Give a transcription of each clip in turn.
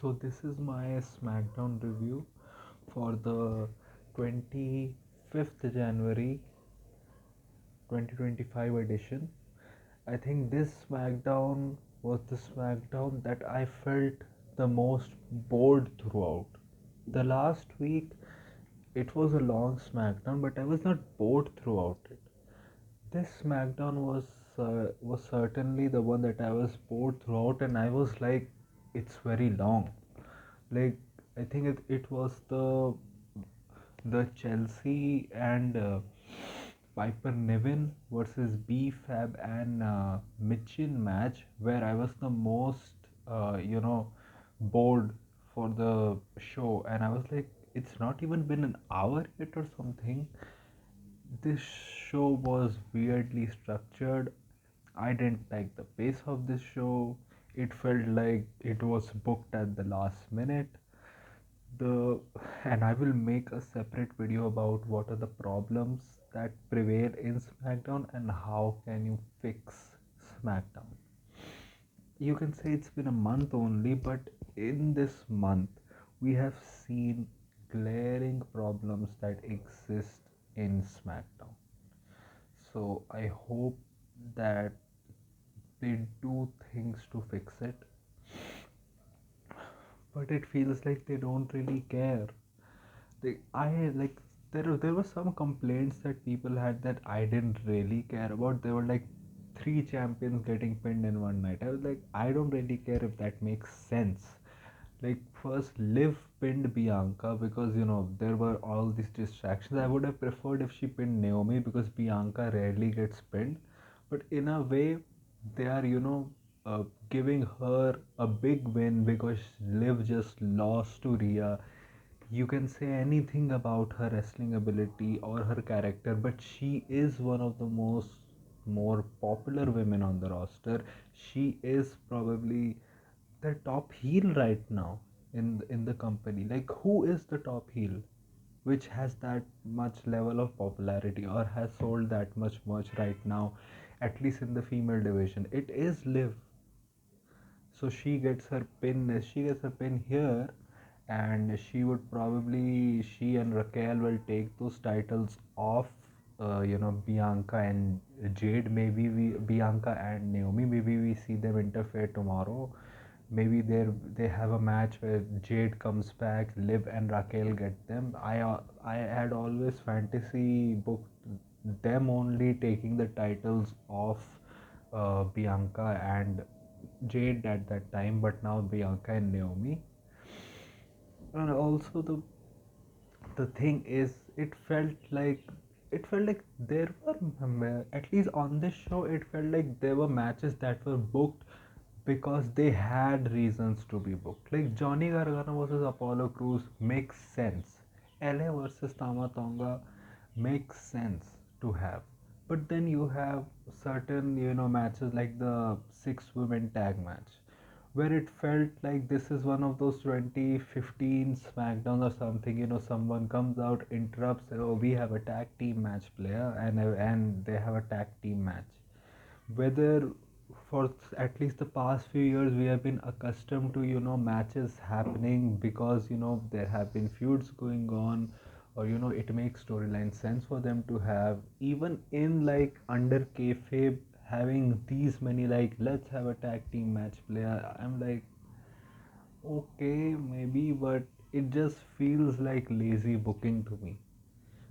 So this is my Smackdown review for the 25th January 2025 edition. I think this Smackdown was the Smackdown that I felt the most bored throughout. The last week it was a long Smackdown, but I was not bored throughout it. This Smackdown was certainly the one that I was bored throughout, and I was like, it's very long. Like I think it was the Chelsea and Piper Niven versus B Fab and Michin match where I was the most bored for the show, and I was like, it's not even been an hour yet or something. This show was weirdly structured. I didn't like the pace of this show. It felt like it was booked at the last minute. The and I will make a separate video about what are the problems that prevail in SmackDown and how can you fix SmackDown. You can say it's been a month only, but in this month we have seen glaring problems that exist in SmackDown. So I hope that they do things to fix it, but it feels like they don't really care. I like there were some complaints that people had that I didn't really care about. There were like three champions getting pinned in one night. I was like, I don't really care if that makes sense. Like first Liv pinned Bianca because there were all these distractions. I would have preferred if she pinned Naomi because Bianca rarely gets pinned. But in a way, they are giving her a big win because Liv just lost to Rhea. You can say anything about her wrestling ability or her character, but she is one of the most more popular women on the roster. She is probably the top heel right now in the company. Like who is the top heel which has that much level of popularity or has sold that much merch right now, at least in the female division? It is Liv. So she gets her pin here, and she and Raquel will take those titles off Bianca and Jade. Maybe we Bianca and Naomi, maybe we see them interfere tomorrow. Maybe they have a match where Jade comes back, Liv and Raquel get them. I had always fantasy booked them only taking the titles off Bianca and Jade at that time, but now Bianca and Naomi. And also the thing is, it felt like there were at least on this show, it felt like there were matches that were booked because they had reasons to be booked. Like Johnny Gargano versus Apollo Crews makes sense. LA versus Tama Tonga makes sense to have. But then you have certain, matches like the six women tag match where it felt like this is one of those 2015 SmackDown or something. Someone comes out, interrupts, oh, we have a tag team match player, and they have a tag team match. Whether for at least the past few years we have been accustomed to matches happening because there have been feuds going on, or it makes storyline sense for them to have, even in like under kayfabe, having these many like let's have a tag team match player. I'm like, okay, maybe, but it just feels like lazy booking to me,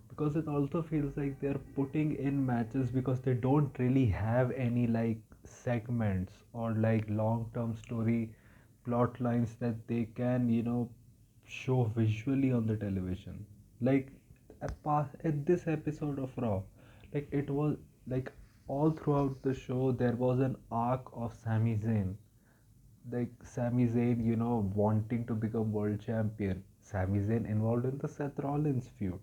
because it also feels like they're putting in matches because they don't really have any like segments or like long term story plot lines that they can show visually on the television. Like at this episode of Raw, like it was like all throughout the show there was an arc of Sami Zayn, like Sami Zayn, wanting to become world champion. Sami Zayn involved in the Seth Rollins feud.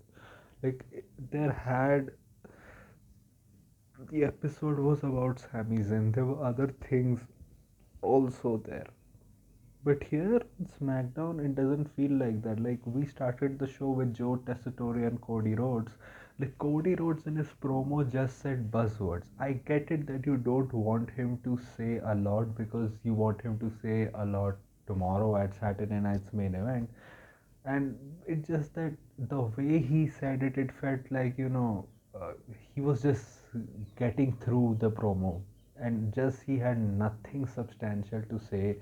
Like there had the episode was about Sami Zayn. There were other things also there. But here on SmackDown, it doesn't feel like that. Like we started the show with Joe Tessitore and Cody Rhodes. Like Cody Rhodes in his promo just said buzzwords. I get it that you don't want him to say a lot because you want him to say a lot tomorrow at Saturday night's main event. And it's just that the way he said it, it felt like, he was just getting through the promo, and just he had nothing substantial to say.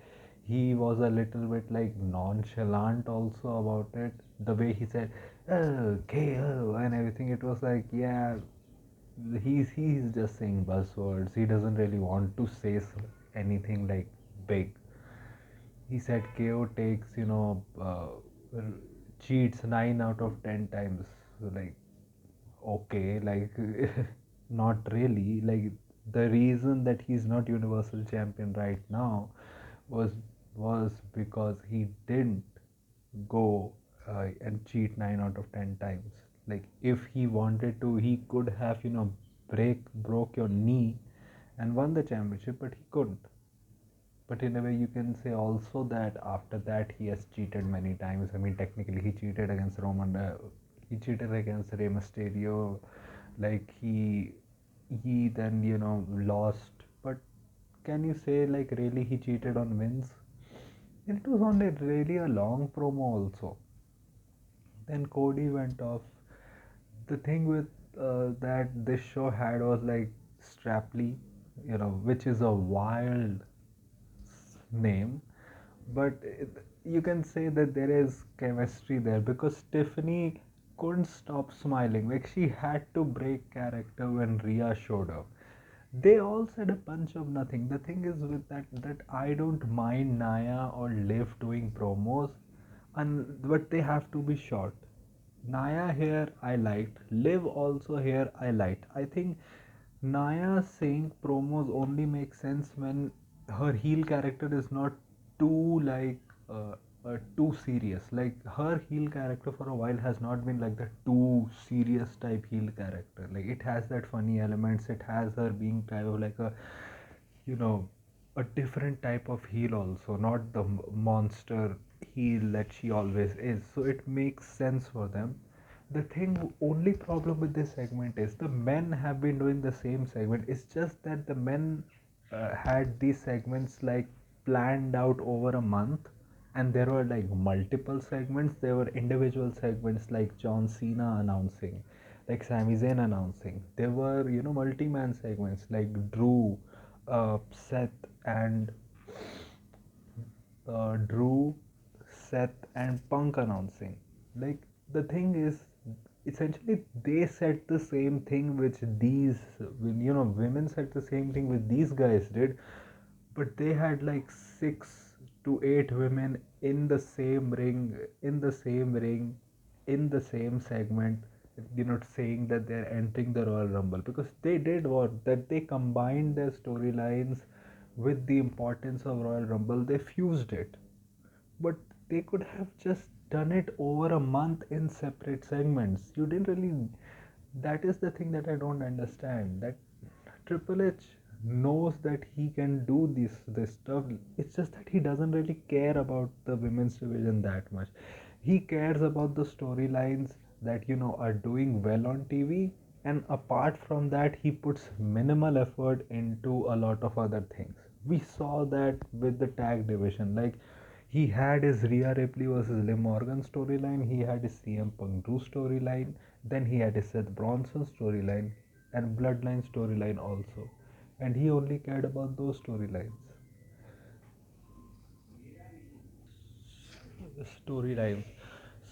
He was a little bit like nonchalant also about it. The way he said, oh, KO, and everything, it was like, yeah, he's just saying buzzwords. He doesn't really want to say anything like big. He said KO takes, cheats 9 out of 10 times. So, like, okay, like, not really. Like, the reason that he's not Universal Champion right now was was because he didn't go and cheat 9 out of 10 times. Like, if he wanted to, he could have, broke your knee and won the championship, but he couldn't. But in a way, you can say also that after that he has cheated many times. I mean, technically, he cheated against Roman. He cheated against Rey Mysterio. Like, he then lost. But can you say like really he cheated on wins? It was only really a long promo also. Then Cody went off. The thing with that this show had was like Strapley, which is a wild name, but you can say that there is chemistry there because Tiffany couldn't stop smiling. Like, she had to break character when Rhea showed up. They all said a bunch of nothing. The thing is with that I don't mind Naya or Liv doing promos, and but they have to be short. Naya here I liked. Liv also here I liked. I think Naya saying promos only makes sense when her heel character is not too uh, too serious. Like, her heel character for a while has not been like the too serious type heel character. Like, it has that funny elements. It has her being kind of like you know a different type of heel also, not the monster heel that she always is. So it makes sense for them. The thing only problem with this segment is the men have been doing the same segment. It's just that the men had these segments like planned out over a month, and there were like multiple segments. There were individual segments like John Cena announcing, like Sami Zayn announcing. There were multi-man segments like Drew, Seth, and Drew, Seth, and Punk announcing. Like, the thing is, essentially, they said the same thing which these, women said the same thing which these guys did, but they had like 6 to 8 women in the same ring, in the same segment, saying that they're entering the Royal Rumble, because they did what? That they combined their storylines with the importance of Royal Rumble. They fused it, but they could have just done it over a month in separate segments. You didn't really. That is the thing that I don't understand. That Triple H knows that he can do this stuff. It's just that he doesn't really care about the women's division that much. He cares about the storylines that are doing well on TV, and apart from that, he puts minimal effort into a lot of other things. We saw that with the tag division. Like, he had his Rhea Ripley versus Liv Morgan storyline, he had his CM Punk Drew storyline, then he had his Seth Bronson storyline and Bloodline storyline also. And he only cared about those storylines. Storylines.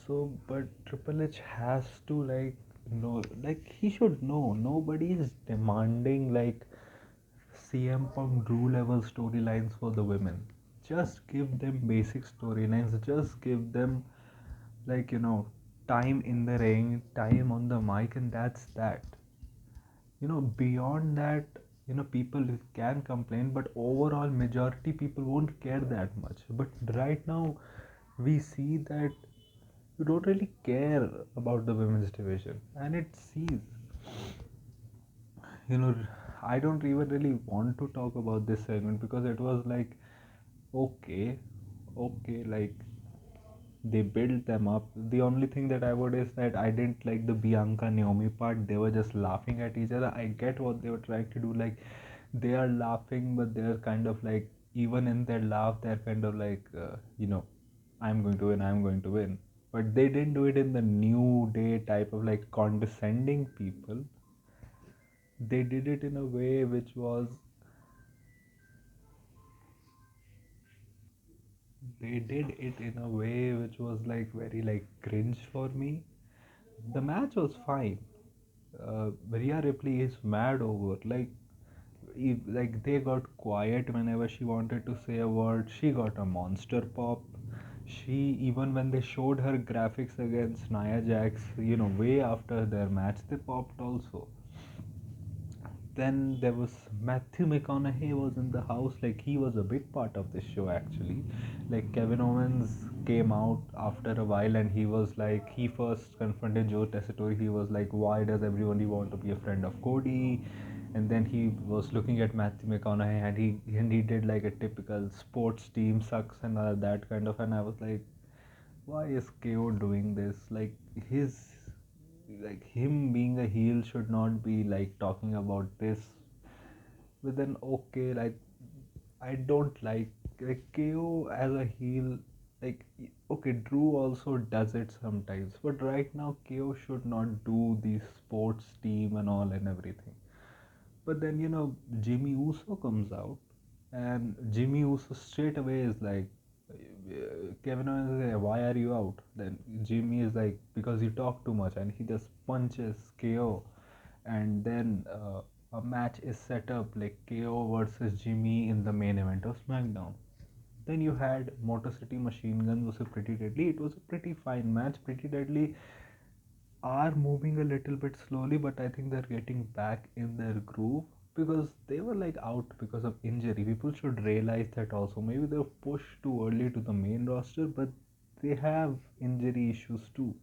So, but Triple H has to know, like, he should know. Nobody is demanding like CM Punk Drew level storylines for the women. Just give them basic storylines. Just give them like time in the ring, time on the mic, and that's that. Beyond that, people can complain, but overall majority people won't care that much. But right now, we see that you don't really care about the women's division, and it sees you know I don't even really want to talk about this segment because it was like, okay, like, they built them up. The only thing that I would is that I didn't like the Bianca Naomi part. They were just laughing at each other. I get what they were trying to do, like, they are laughing but they're kind of like even in their laugh, they're kind of like, I'm going to win, I'm going to win. But they didn't do it in the new day type of like condescending people. They did it in a way which was, they did it in a way which was like very like cringe for me. The match was fine. Rhea Ripley is mad over like like they got quiet whenever she wanted to say a word. She got a monster pop. She, even when they showed her graphics against Nia Jax, way after their match, they popped also. Then there was Matthew McConaughey was in the house, like he was a big part of this show actually. Like Kevin Owens came out after a while and he was like, he first confronted Joe Tessitore. He was like, why does everybody want to be a friend of Cody? And then he was looking at Matthew McConaughey and he did like a typical sports team sucks and that kind of, and I was like, why is KO doing this? Like his, like him being a heel should not be like talking about this with an okay, like I don't like KO as a heel. Like okay, Drew also does it sometimes, but right now KO should not do the sports team and all and everything. But then Jimmy Uso comes out, and Jimmy Uso straight away is like, Kevin Owens is like, why are you out? Then Jimmy is like, because you talk too much, and he just punches KO, and then a match is set up like KO versus Jimmy in the main event of SmackDown. Then you had Motor City Machine Guns versus Pretty Deadly. It was a pretty fine match. Pretty Deadly are moving a little bit slowly, but I think they're getting back in their groove because they were like out because of injury. People should realize that also. Maybe they're pushed too early to the main roster, but they have injury issues too.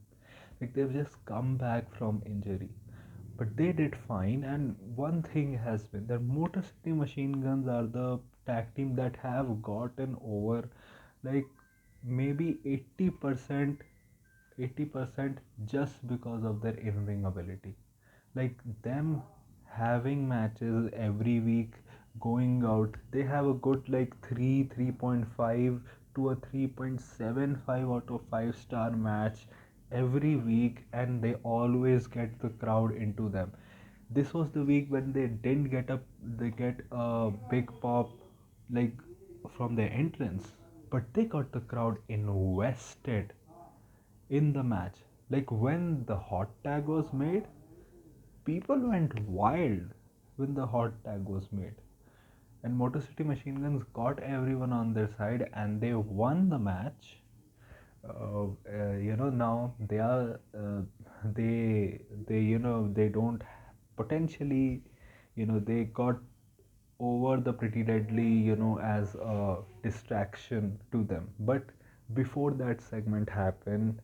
Like they've just come back from injury. But they did fine, and one thing has been that Motor City Machine Guns are the tag team that have gotten over like maybe 80% just because of their in-ring ability. Like them having matches every week, going out, they have a good like 3.5 to a 3.75 out of 5 star match every week, and they always get the crowd into them. This was the week when they didn't get a big pop like from their entrance, but they got the crowd invested in the match. Like when the hot tag was made, people went wild when the hot tag was made. And Motor City Machine Guns got everyone on their side and they won the match. Now they are they don't potentially, they got over the Pretty Deadly, as a distraction to them. But before that segment happened,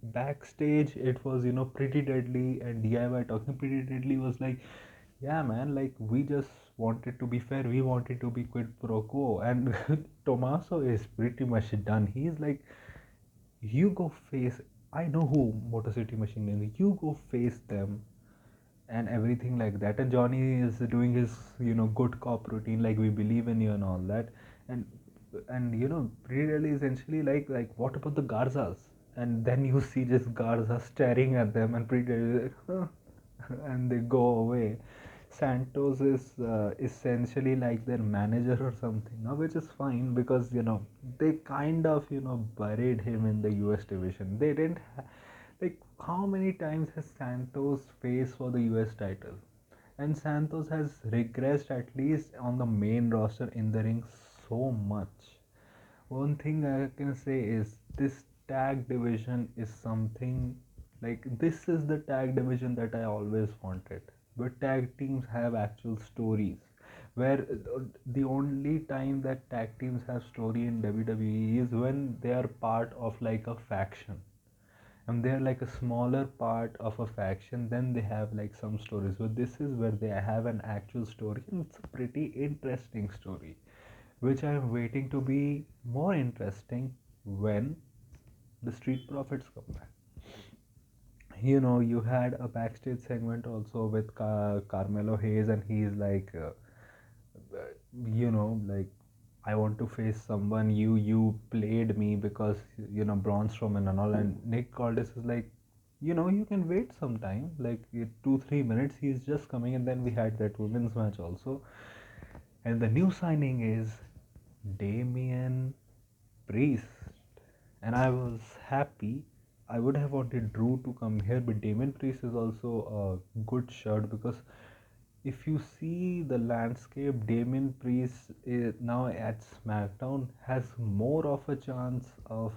backstage it was Pretty Deadly and DIY talking. Pretty Deadly was like, yeah man, like we just wanted to be fair, we wanted to be quid pro quo, and Tommaso is pretty much done. He's like, you go face, I know who Motor City Machine is, you go face them and everything like that. And Johnny is doing his good cop routine, like we believe in you and all that. And Pretty Deadly essentially like what about the Garzas? And then you see just Garza staring at them, and Pretty Deadly is like, huh? And they go away. Santos is essentially like their manager or something, now, which is fine because they kind of buried him in the US division. They didn't like, how many times has Santos faced for the US title? And Santos has regressed at least on the main roster in the ring so much. One thing I can say is this tag division is something like, this is the tag division that I always wanted. Where tag teams have actual stories. Where the only time that tag teams have story in WWE is when they are part of like a faction, and they're like a smaller part of a faction, then they have like some stories. But this is where they have an actual story, and it's a pretty interesting story, which I'm waiting to be more interesting when the Street Profits come back. You had a backstage segment also with Carmelo Hayes, and he's like, like I want to face someone. You played me because Braun Strowman and all. And Nick Aldis is like, you can wait some time, like 2-3 minutes. He's just coming, and then we had that women's match also. And the new signing is Damian Priest, and I was happy. I would have wanted Drew to come here, but Damian Priest is also a good shot because if you see the landscape, Damian Priest now at SmackDown has more of a chance of,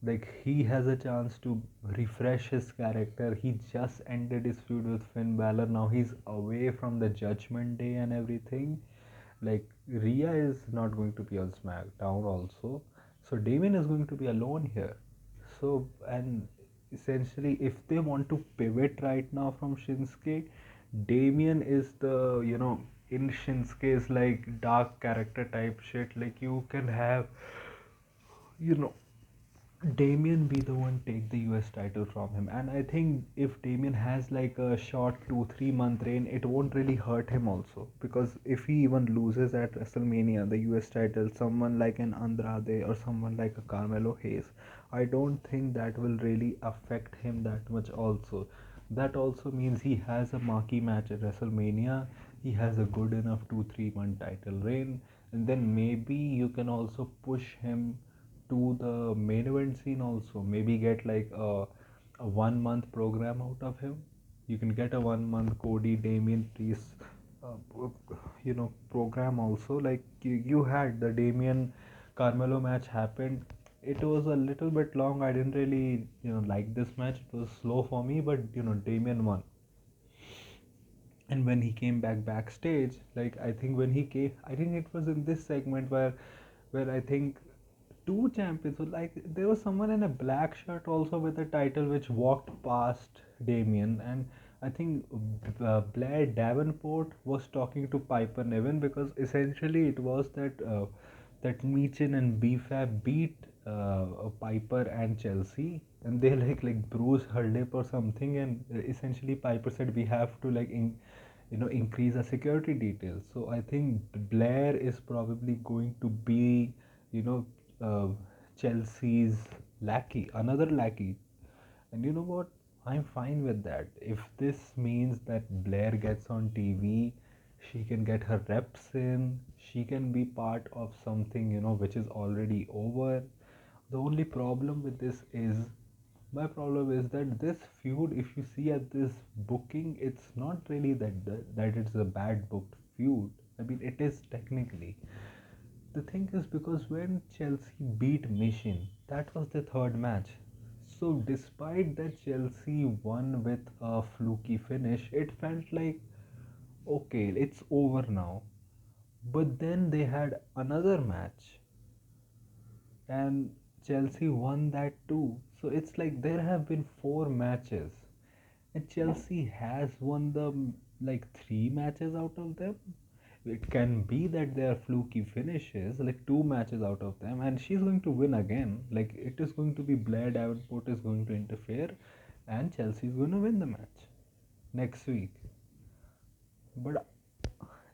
like he has a chance to refresh his character. He just ended his feud with Finn Balor. Now he's away from the Judgment Day and everything. Like Rhea is not going to be on SmackDown also. So Damian is going to be alone here. So, and essentially if they want to pivot right now from Shinsuke, Damian is the, in Shinsuke's like dark character type shit. Like you can have, you know, Damien be the one take the US title from him. And I think if Damien has like a short 2-3 month reign, it won't really hurt him also. Because if he even loses at WrestleMania, the US title, someone like an Andrade or someone like a Carmelo Hayes, I don't think that will really affect him that much also. That also means he has a marquee match at WrestleMania. He has a good enough 2-3 month title reign. And then maybe you can also push him to the main event scene also. Maybe get like a 1 month program out of him. You can get a 1 month Cody Damien Priest program also. Like you had the Damien Carmelo match happened. It was a little bit long. I didn't really like this match. It was slow for me, but Damien won. And when he came backstage, like I think when he came, I think it was in this segment where I think two champions were like, there was someone in a black shirt also with a title which walked past Damien. And I think Blair Davenport was talking to Piper Niven, because essentially it was that Meechin and BFAB beat Piper and Chelsea, and they like bruised her lip or something. And essentially Piper said we have to like increase the security details. So I think Blair is probably going to be you know uh, Chelsea's lackey, another lackey. And you know what? I'm fine with that. If this means that Blair gets on TV, she can get her reps in, she can be part of something, which is already over. The only problem with this is, my problem is that this feud, if you see at this booking, it's not really that it's a bad booked feud. I mean, it is technically. The thing is, because when Chelsea beat Mission, that was the third match. So, despite that Chelsea won with a fluky finish, it felt like okay, it's over now. But then they had another match, and Chelsea won that too. So, it's like there have been four matches, and Chelsea has won the like three matches out of them. It can be that they are fluky finishes, like two matches out of them, and she's going to win again. Like it is going to be Blair Davenport is going to interfere, and Chelsea is going to win the match next week. But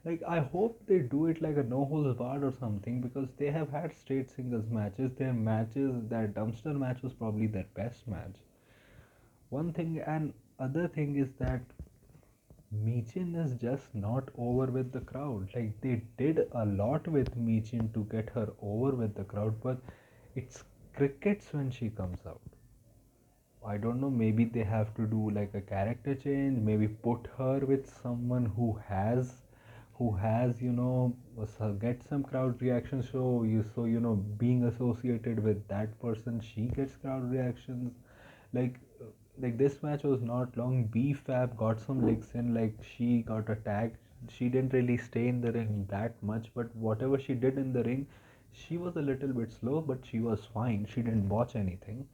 like I hope they do it like a no holds barred or something, because they have had straight singles matches. Their matches, that dumpster match was probably their best match. One thing, and other thing is that Michin is just not over with the crowd. Like they did a lot with Michin to get her over with the crowd, but it's crickets when she comes out. I don't know, maybe they have to do like a character change, maybe put her with someone who has get some crowd reactions, so being associated with that person, she gets crowd reactions. like like this match was not long. B Fab got some licks in, like she got attacked. She didn't really stay in the ring that much, but whatever she did in the ring, she was a little bit slow, but she was fine. She didn't watch anything.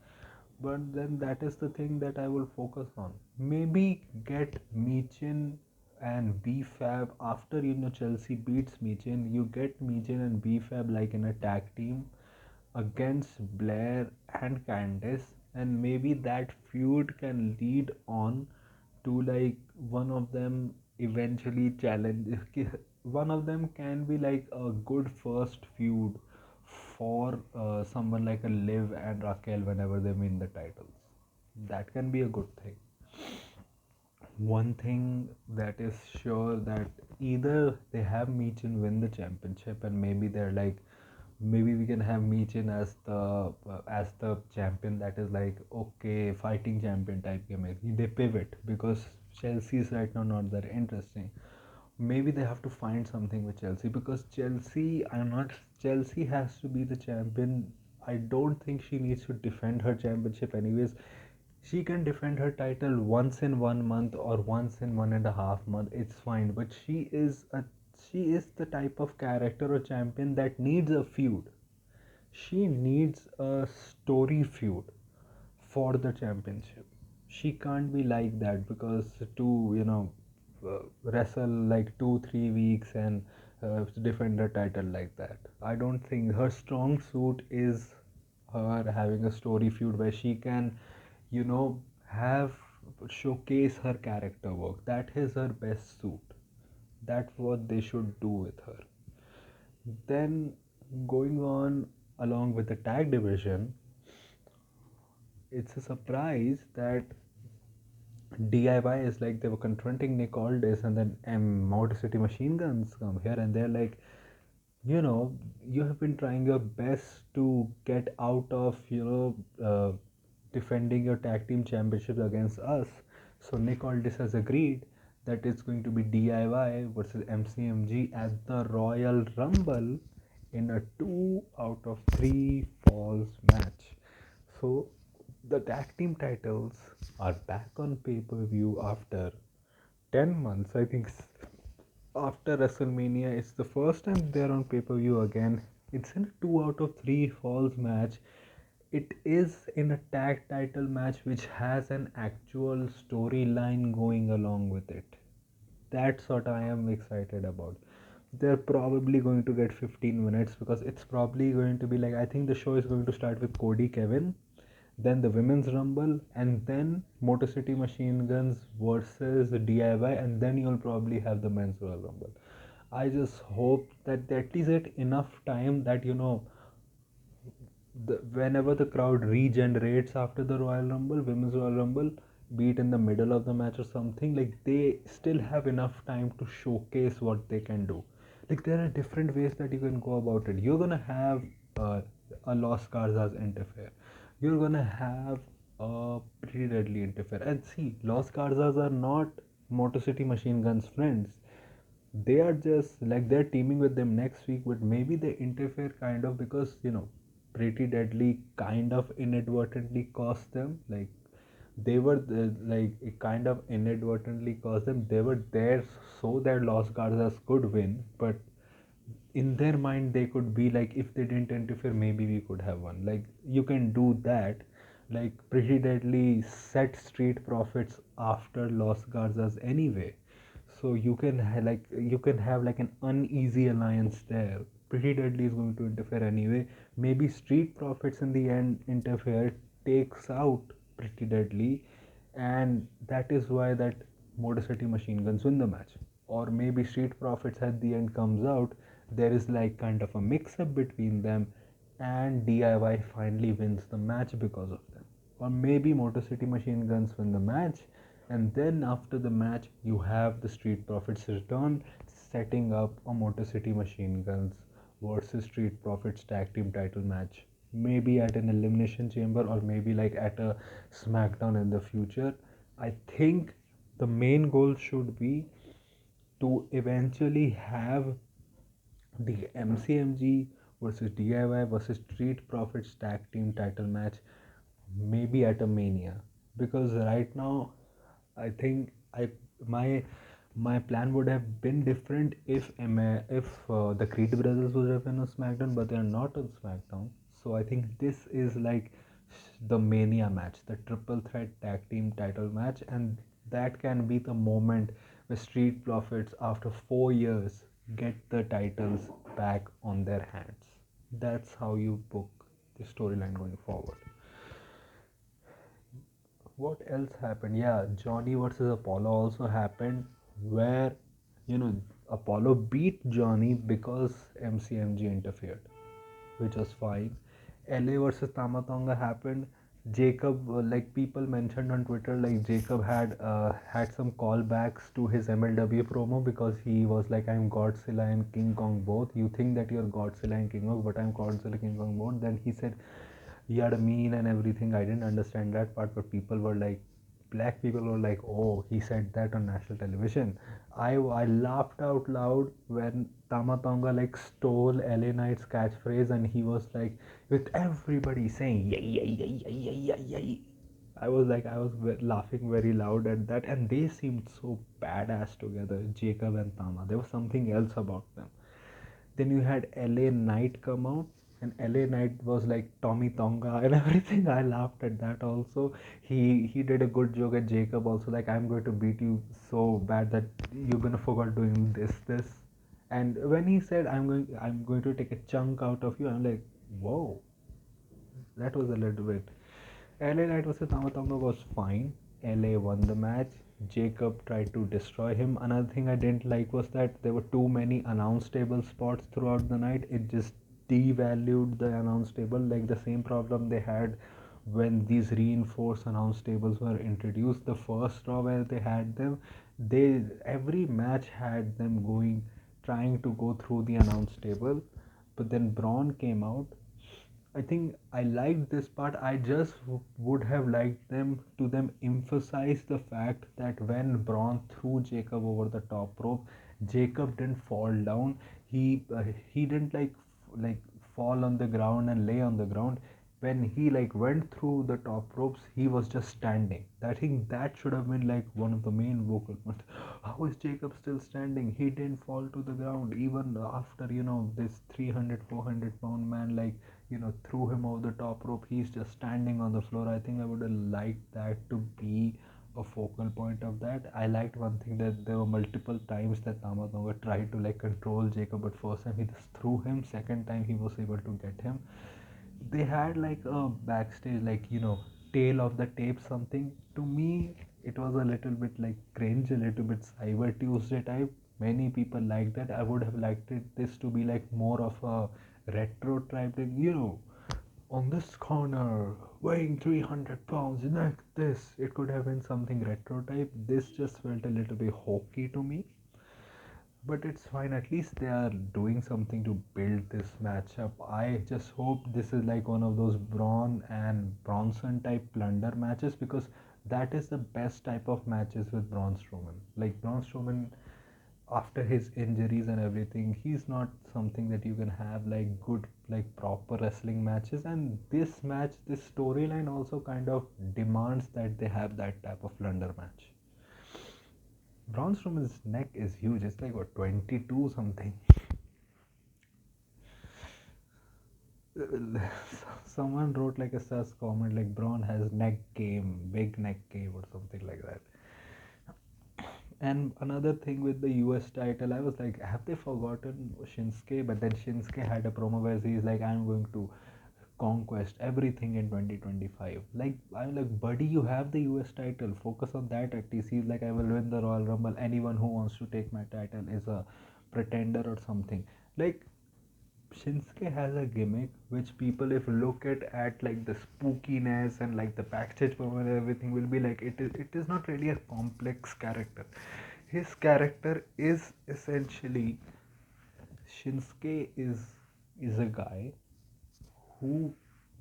But then that is the thing that I will focus on. Maybe get Michin and B-Fab after Chelsea beats Michin. You get Michin and B-Fab like in a tag team against Blair and Candice, and maybe that feud can lead on to like one of them eventually challenge one of them can be like a good first feud for someone like a Liv and Raquel whenever they win the titles. That can be a good thing. One thing that is sure, that either they have Michin win the championship, and maybe they're like, maybe we can have Michin as the champion, that is like, okay, fighting champion type gimmick. They pivot because Chelsea is right now not that interesting. Maybe they have to find something with Chelsea, because Chelsea has to be the champion. I don't think she needs to defend her championship anyways. She can defend her title once in 1 month or once in 1.5 months. It's fine. But she is the type of character or champion that needs a feud. She needs a story feud for the championship. She can't be like that, because to wrestle like 2 3 weeks and defend the title like that. I don't think her strong suit is her having a story feud where she can, have showcase her character work. That is her best suit. That's what they should do with her. Then, going on along with the tag division, it's a surprise that DIY is like they were confronting Nick Aldis, and then Motor City Machine Guns come here and they're like, you have been trying your best to get out of, defending your tag team championships against us. So Nick Aldis has agreed that it's going to be DIY versus MCMG at the Royal Rumble in a 2 out of 3 falls match. So the tag team titles are back on pay per view after 10 months. I think after WrestleMania, it's the first time they're on pay per view again. It's in a 2 out of 3 falls match. It is in a tag title match which has an actual storyline going along with it. That's what I am excited about. They're probably going to get 15 minutes, because it's probably going to be like, I think the show is going to start with Cody Kevin, then the women's rumble, and then Motor City Machine Guns versus the DIY, and then you'll probably have the men's Royal Rumble. I just hope that they at least get enough time that, whenever the crowd regenerates after the Royal Rumble, Women's Royal Rumble, be it in the middle of the match or something, like they still have enough time to showcase what they can do. Like there are different ways that you can go about it. You're gonna have a Los Garzas interfere. You're gonna have a Pretty Deadly interfere. And see, Los Garzas are not Motor City Machine Guns friends. They are just like, they're teaming with them next week, but maybe they interfere kind of, because Pretty Deadly kind of inadvertently cost them. Like they were like it kind of inadvertently cost them. They were there so that Los Garzas could win, but in their mind they could be like, if they didn't interfere, maybe we could have won. Like you can do that. Like Pretty Deadly set Street Profits after Los Garzas anyway, so you can have like an uneasy alliance there. Pretty Deadly is going to interfere anyway. Maybe Street Profits in the end interfere, takes out Pretty Deadly, and that is why that Motor City Machine Guns win the match. Or maybe Street Profits at the end comes out, there is like kind of a mix up between them, and DIY finally wins the match because of them. Or maybe Motor City Machine Guns win the match, and then after the match, you have the Street Profits return, setting up a Motor City Machine Guns versus Street Profits tag team title match. Maybe at an Elimination Chamber, or maybe like at a Smackdown in the future. I think the main goal should be to eventually have the MCMG versus DIY versus Street Profits tag team title match, maybe at a Mania. Because right now, I think my plan would have been different if the Creed brothers would have been on SmackDown, but they are not on SmackDown. So I think this is like the Mania match, the triple threat tag team title match, and that can be the moment where Street Profits, after 4 years, get the titles back on their hands. That's how you book the storyline going forward. What else happened? Yeah, Johnny versus Apollo also happened, where you know Apollo beat Johnny because MCMG interfered, which was fine. LA versus Tamatonga happened. Jacob, like people mentioned on Twitter, like Jacob had some callbacks to his MLW promo because he was like, "I'm Godzilla and King Kong both. You think that you're Godzilla and King Kong, but I'm Godzilla King Kong both." Then he said he had a mean and everything. I didn't understand that part, but people were like, black people were like, "Oh, he said that on national television." I laughed out loud when Tamatonga like stole LA Knight's catchphrase and he was like, with everybody saying yay yay yay yay yay yay yay. I was laughing very loud at that, and they seemed so badass together, Jacob and Tama. There was something else about them. Then you had LA Knight come out, and LA Knight was like Tommy Tonga and everything. I laughed at that also. He did a good joke at Jacob also, like, "I'm going to beat you so bad that you're gonna forget doing this." And when he said, I'm going to take a chunk out of you," I'm like, whoa, that was a little bit. LA Knight versus Tamatonga was fine. LA won the match. Jacob tried to destroy him. Another thing I didn't like was that there were too many announce table spots throughout the night. It just devalued the announce table, like the same problem they had when these reinforced announce tables were introduced. The first Raw where they had them, they every match had them going, trying to go through the announce table. But then Braun came out. I think I liked this part. I just would have liked them emphasize the fact that when Braun threw Jacob over the top rope, Jacob didn't fall down. He didn't like fall on the ground and lay on the ground. When he like went through the top ropes, he was just standing. I think that should have been like one of the main vocal points. How is Jacob still standing? He didn't fall to the ground even after this 300 400 pound man threw him over the top rope. He's just standing on the floor. I think I would have liked that to be a focal point of that. I liked one thing that there were multiple times that Tamatonga tried to like control Jacob, but first time he just threw him, second time he was able to get him. They had like a backstage tail of the tape something. To me it was a little bit like cringe, a little bit Cyber Tuesday type. Many people like that. I would have liked this to be like more of a retro type thing, on this corner weighing 300 pounds like this. It could have been something retro type. This just felt a little bit hokey to me, but it's fine. At least they are doing something to build this matchup. I just hope this is like one of those Braun and Bronson type plunder matches, because that is the best type of matches with Braun Strowman. Like Braun Strowman, after his injuries and everything, he's not something that you can have like good, like proper wrestling matches. And this match, this storyline also kind of demands that they have that type of plunder match. Braun Strowman's neck is huge. It's like what, 22 something. Someone wrote like a sus comment like Braun has neck game, big neck game or something like that. And another thing with the US title, I was like, have they forgotten Shinsuke? But then Shinsuke had a promo where he's like, "I'm going to conquest everything in 2025." Like, I'm like, buddy, you have the US title. Focus on that at least. He's like, "I will win the Royal Rumble. Anyone who wants to take my title is a pretender or something." Like, Shinsuke has a gimmick which people, if look at like the spookiness and like the backstage promo and everything, will be like, it is not really a complex character. His character is essentially, Shinsuke is a guy who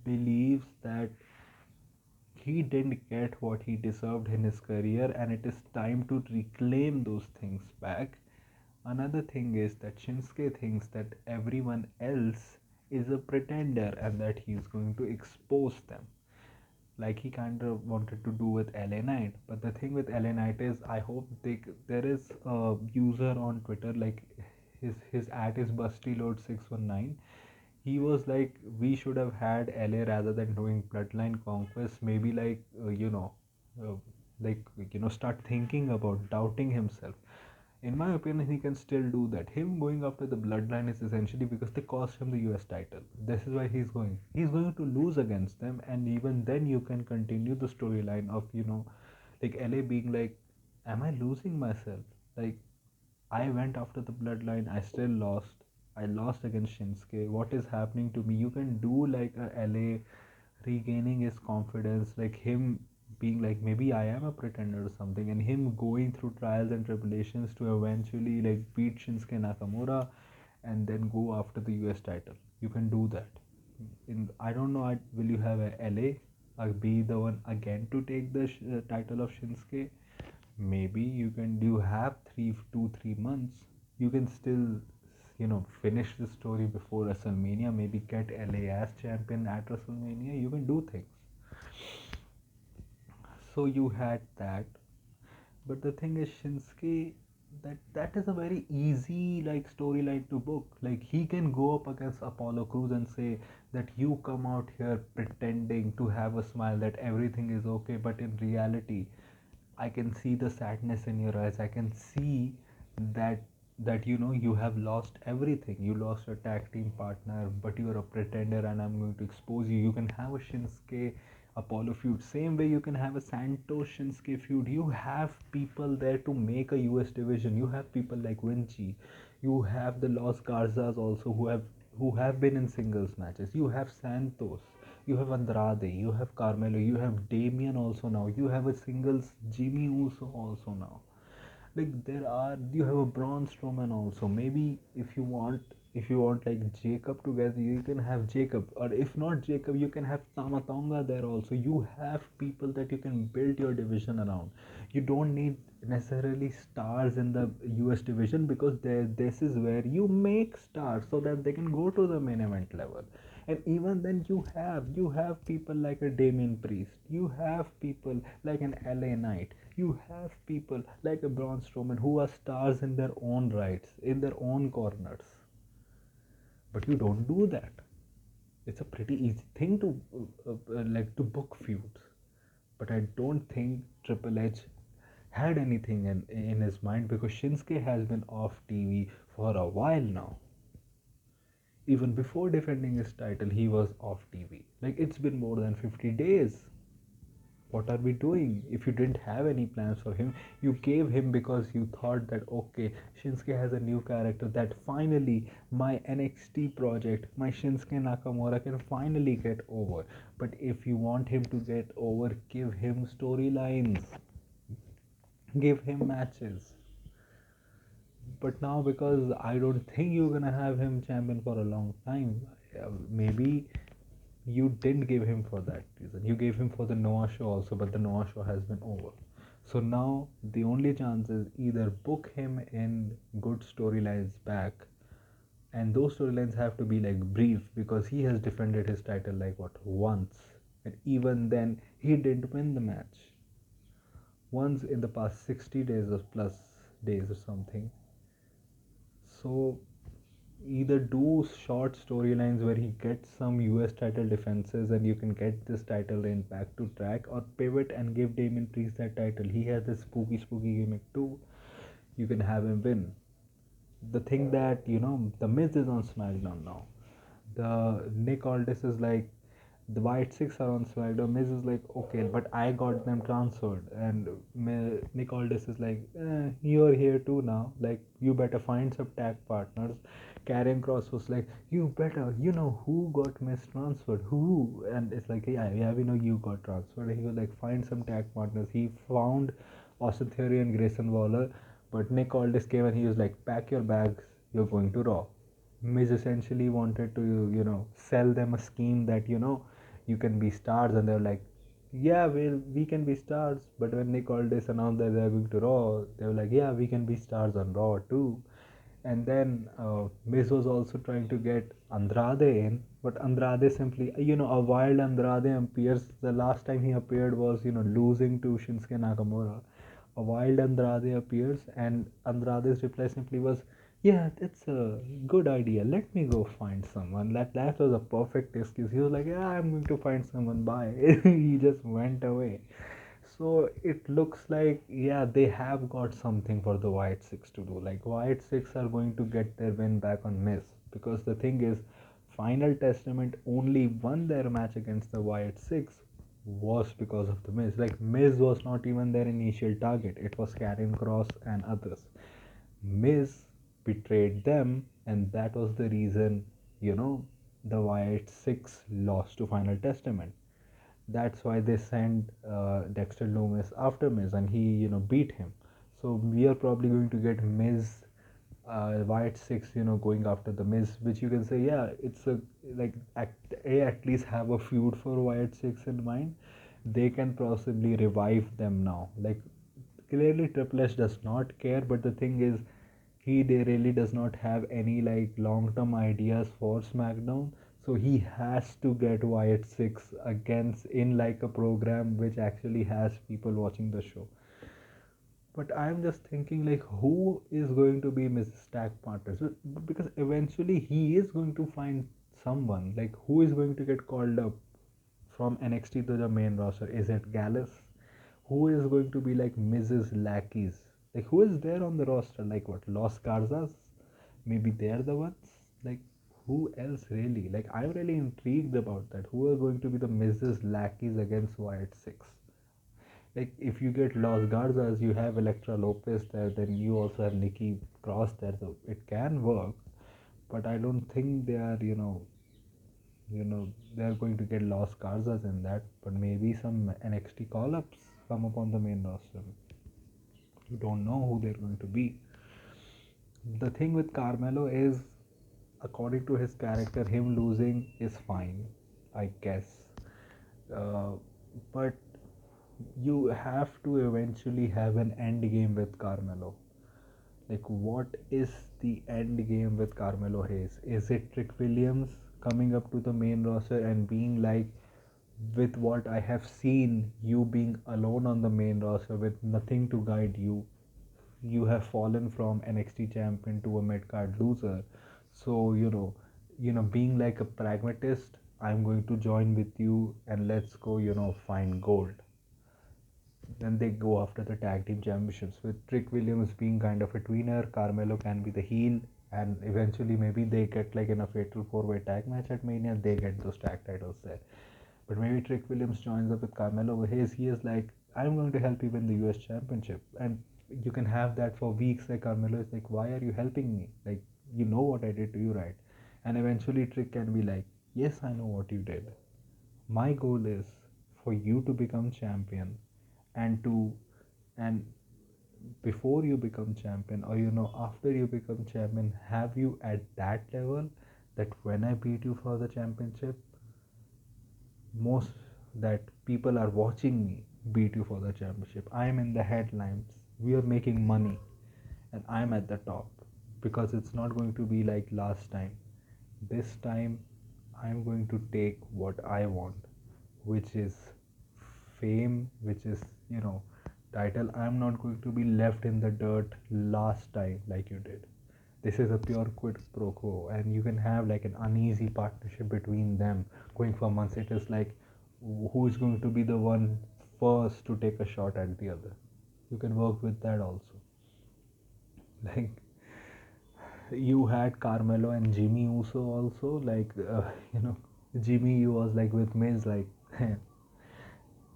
believes that he didn't get what he deserved in his career, and it is time to reclaim those things back. Another thing is that Shinsuke thinks that everyone else is a pretender and that he's going to expose them, like he kind of wanted to do with LA Knight. But the thing with LA Knight is, I hope there is a user on Twitter, like his at is BustyLoad619. He was like, we should have had LA rather than doing Bloodline Conquest. Maybe uh, like start thinking about doubting himself. In my opinion, he can still do that. Him going after the Bloodline is essentially because they cost him the US title. This is why he's going. He's going to lose against them, and even then, you can continue the storyline of like LA being like, "Am I losing myself? Like, I went after the bloodline. I still lost. I lost against Shinsuke. What is happening to me? You can do like a LA regaining his confidence, like him being like maybe I am a pretender or something, and him going through trials and tribulations to eventually like beat Shinsuke Nakamura and then go after the US title. You can do that. In I don't know, will you have a LA be the one again to take the title of Shinsuke? Maybe you can do have 3 2 3 months. You can still finish the story before WrestleMania. Maybe get LA as champion at WrestleMania. You can do things. So you had that, but the thing is, Shinsuke, that is a very easy like storyline to book. Like he can go up against Apollo Crews and say that you come out here pretending to have a smile that everything is okay, but in reality, I can see the sadness in your eyes. I can see that you have lost everything. You lost your tag team partner, but you are a pretender, and I'm going to expose you. You can have a Shinsuke Apollo feud. Same way you can have a Santos Shinsuke feud. You have people there to make a US division. You have people like Vinci. You have the Los Garzas also who have been in singles matches. You have Santos. You have Andrade. You have Carmelo. You have Damian also now. You have a singles Jimmy Uso also now. Like you have a Braun Strowman also. Maybe if you want like Jacob together, you can have Jacob, or if not Jacob, you can have Tamatonga there also. You have people that you can build your division around. You don't need necessarily stars in the US division, because this is where you make stars so that they can go to the main event level. And even then you have people like a Damian Priest. You have people like an LA Knight. You have people like a Braun Strowman who are stars in their own rights, in their own corners. But you don't do that. It's a pretty easy thing to like to book feuds. But I don't think Triple H had anything in his mind, because Shinsuke has been off TV for a while now. Even before defending his title, he was off TV. Like it's been more than 50 days. What are we doing? If you didn't have any plans for him, you gave him because you thought that okay, Shinsuke has a new character, that finally my NXT project, my Shinsuke Nakamura can finally get over. But if you want him to get over, give him storylines, give him matches. But now, because I don't think you're gonna have him champion for a long time, maybe you didn't give him for that reason. You gave him for the Noah show also, but the Noah show has been over. So now the only chance is either book him in good storylines back, and those storylines have to be like brief, because he has defended his title like what, once, and even then he didn't win the match. Once in the past 60 days or plus days or something. So either do short storylines where he gets some US title defenses and you can get this title reign back to track, or pivot and give Damian Priest that title. He has this spooky gimmick too. You can have him win. The thing that the Miz is on SmackDown now. The Nick Aldis is like, the White Six are on SmackDown. Miz is like, okay, but I got them transferred, and Nick Aldis is like, you're here too now. Like, you better find some tag partners. Karrion Kross was like, you better, who got Miz transferred? Who? And it's like, yeah, we know you got transferred. And he was like, find some tag partners. He found Austin Theory and Grayson Waller, but Nick Aldis came and he was like, pack your bags, you're going to Raw. Miz essentially wanted to, sell them a scheme that, you can be stars, and they're like, yeah, we can be stars. But when Nick Aldis announced that they're going to Raw, they were like, yeah, we can be stars on Raw too. And then Miz was also trying to get Andrade in, but Andrade simply, a wild Andrade appears. The last time he appeared was, losing to Shinsuke Nakamura. A wild Andrade appears, and Andrade's reply simply was, yeah, that's a good idea. Let me go find someone. That was a perfect excuse. He was like, yeah, I'm going to find someone. Bye. He just went away. So it looks like, yeah, they have got something for the White Six to do. Like White Six are going to get their win back on Miz, because the thing is, Final Testament only won their match against the White Six was because of the Miz. Like Miz was not even their initial target. It was Karrion Kross and others. Miz betrayed them, and that was the reason, you know, the Wyatt Six lost to Final Testament. That's why they sent Dexter Loomis after Miz, and he, beat him. So we are probably going to get Miz, Wyatt Six, going after the Miz, which you can say, yeah, it's a like at least have a feud for Wyatt Six in mind. They can possibly revive them now. Like clearly, Triple H does not care, but the thing is, he really does not have any like long-term ideas for SmackDown. So he has to get Wyatt Six against in like a program which actually has people watching the show. But I'm just thinking like who is going to be Mrs. Tag partners? Because eventually he is going to find someone. Like who is going to get called up from NXT to the main roster? Is it Gallus? Who is going to be like Mrs. Lackeys? Like who is there on the roster? Like what? Los Garzas? Maybe they're the ones? Like who else really? Like I'm really intrigued about that. Who are going to be the Mrs. Lackeys against Wyatt Six? Like if you get Los Garzas, you have Electra Lopez there, then you also have Nikki Cross there, so it can work. But I don't think they are, they are going to get Los Garzas in that. But maybe some NXT call-ups come up on the main roster. You don't know who they're going to be. The thing with Carmelo is, according to his character, him losing is fine, I guess. Uh, but you have to eventually have an end game with Carmelo. Like, what is the end game with Carmelo Hayes? Is it Trick Williams coming up to the main roster and being like, with what I have seen, you being alone on the main roster with nothing to guide you, you have fallen from NXT champion to a mid card loser. So, being like a pragmatist, I'm going to join with you and let's go, find gold. Then they go after the tag team championships with Trick Williams being kind of a tweener. Carmelo can be the heel, and eventually maybe they get like in a fatal four-way tag match at Mania. They get those tag titles there. But maybe Trick Williams joins up with Carmelo Hayes. He is like, I'm going to help you win the US Championship, and you can have that for weeks. Like Carmelo is like, why are you helping me? Like you know what I did to you, right? And eventually Trick can be like, yes, I know what you did. My goal is for you to become champion, and to and before you become champion, or after you become champion, have you at that level that when I beat you for the championship, most that people are watching me beat you for the championship, I am in the headlines, we are making money, and I'm at the top. Because it's not going to be like last time. This time I'm going to take what I want, which is fame, which is title. I'm not going to be left in the dirt last time like you did. This is a pure quid pro quo, and you can have like an uneasy partnership between them going for months. It is like who is going to be the one first to take a shot at the other. You can work with that also. Like you had Carmelo and Jimmy Uso also. Like Jimmy was like with Miz, like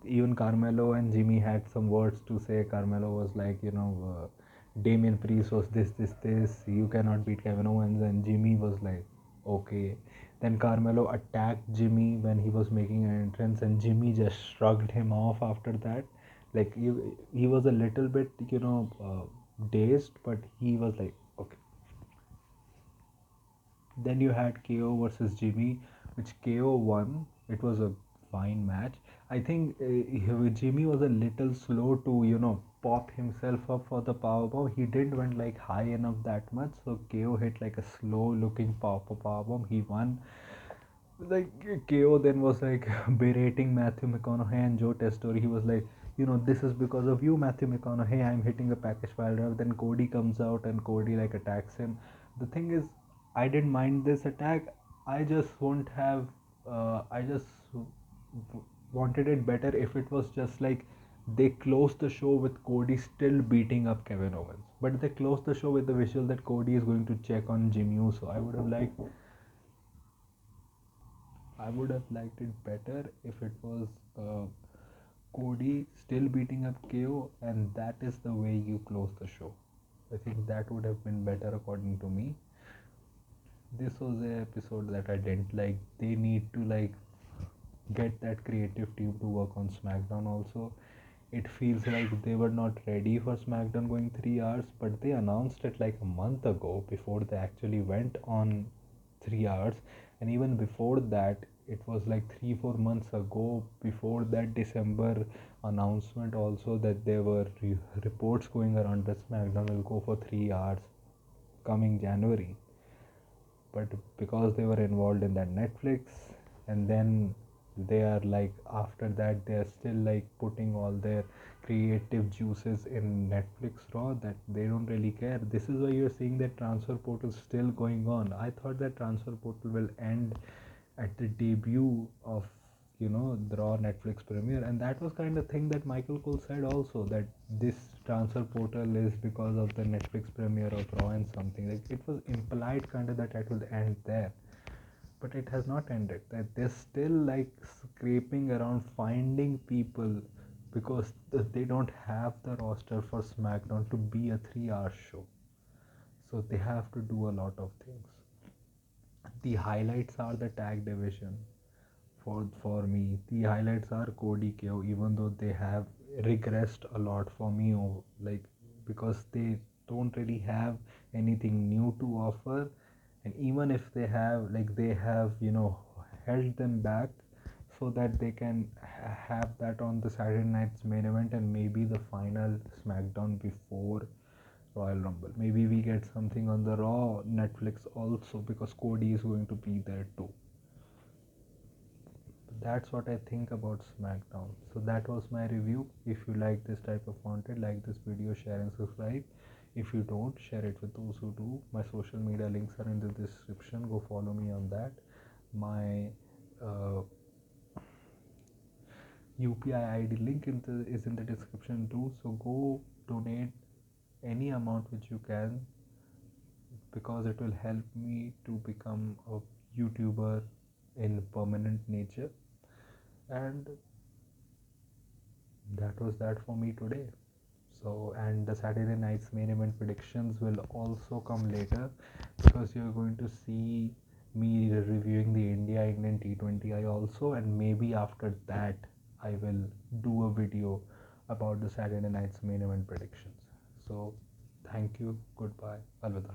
even Carmelo and Jimmy had some words to say. Carmelo was like, Damian Priest was this. You cannot beat Kevin Owens, and Jimmy was like, okay. Then Carmelo attacked Jimmy when he was making an entrance, and Jimmy just shrugged him off after that. Like he was a little bit, dazed, but he was like, okay. Then you had KO versus Jimmy, which KO won. It was a fine match. I think Jimmy was a little slow to pop himself up for the powerbomb. He didn't went like high enough that much, so KO hit like a slow looking powerbomb. He won. Like KO then was like berating Matthew McConaughey and Joe Testori. He was like, this is because of you, Matthew McConaughey. I'm hitting a package file drive. Then Cody comes out and Cody like attacks him. The thing is, I didn't mind this attack. I just won't have. I just wanted it better if it was just like they closed the show with Cody still beating up Kevin Owens, but they closed the show with the visual that Cody is going to check on Jimmy Uso. I would have liked it better if it was Cody still beating up KO, and that is the way you close the show. I think that would have been better according to me. This was an episode that I didn't like. They need to like get that creative team to work on SmackDown also. It feels like they were not ready for SmackDown going 3 hours, but they announced it like a month ago before they actually went on 3 hours. And even before that, it was like 3 4 months ago, before that December announcement also, that there were reports going around that SmackDown will go for 3 hours coming January. But because they were involved in that Netflix, and then they are like, after that they are still like putting all their creative juices in Netflix Raw, that they don't really care. This is why you're seeing that transfer portal still going on. I thought that transfer portal will end at the debut of the Raw Netflix premiere, and that was kind of thing that Michael Cole said also, that this transfer portal is because of the Netflix premiere of Raw, and something like it was implied kind of that it will end there, but it has not ended. That they're still like scraping around finding people, because they don't have the roster for SmackDown to be a 3 hour show, so they have to do a lot of things. The highlights are the tag division. For me, the highlights are Cody KO, even though they have regressed a lot for me, like, because they don't really have anything new to offer, and even if they have, like, they have held them back so that they can have that on the Saturday night's main event, and maybe the final SmackDown before Royal Rumble. Maybe we get something on the Raw Netflix also, because Cody is going to be there too. That's what I think about SmackDown. So that was my review. If you like this type of content, like this video, share and subscribe. If you don't, share it with those who do. My social media links are in the description. Go follow me on that. My UPI ID link is in the description too. So go donate any amount which you can, because it will help me to become a YouTuber in permanent nature. And that was that for me today. So, and the Saturday night's main event predictions will also come later, because you're going to see me reviewing the India England T20I also, and maybe after that I will do a video about the Saturday night's main event predictions. So thank you, goodbye, alvida.